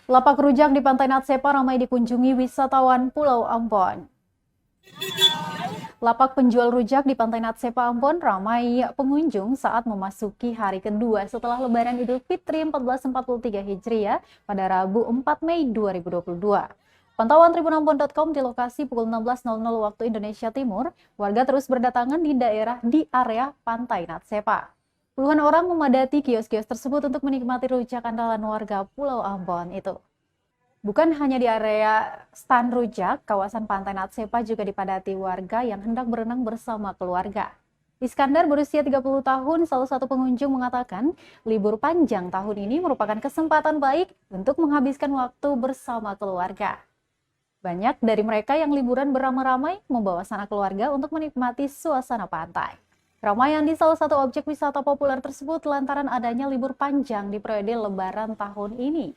Lapak rujak di Pantai Natsepa ramai dikunjungi wisatawan Pulau Ambon. Lapak penjual rujak di Pantai Natsepa Ambon ramai pengunjung saat memasuki hari kedua setelah Lebaran Idul Fitri 1443 Hijriah pada Rabu 4 Mei 2022. Pantauan tribunambon.com di lokasi pukul 16.00 waktu Indonesia Timur, warga terus berdatangan di area Pantai Natsepa. Puluhan orang memadati kios-kios tersebut untuk menikmati rujak andalan warga Pulau Ambon itu. Bukan hanya di area stan rujak, kawasan Pantai Natsepa juga dipadati warga yang hendak berenang bersama keluarga. Iskandar berusia 30 tahun, salah satu pengunjung mengatakan, libur panjang tahun ini merupakan kesempatan baik untuk menghabiskan waktu bersama keluarga. Banyak dari mereka yang liburan beramai-ramai membawa sanak keluarga untuk menikmati suasana pantai. Keramaian di salah satu objek wisata populer tersebut lantaran adanya libur panjang di periode Lebaran tahun ini.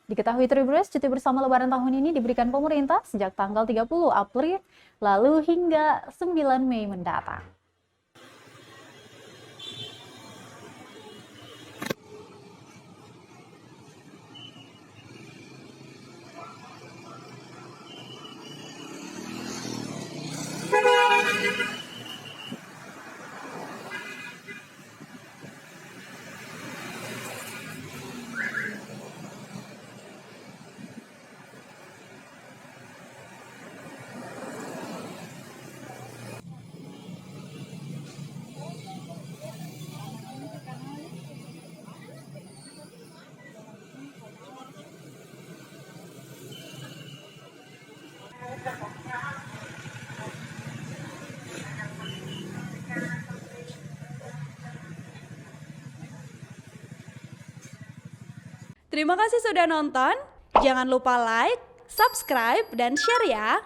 Diketahui Tribuners, cuti bersama Lebaran tahun ini diberikan pemerintah sejak tanggal 30 April lalu hingga 9 Mei mendatang. Terima kasih sudah nonton. Jangan lupa like, subscribe, dan share ya.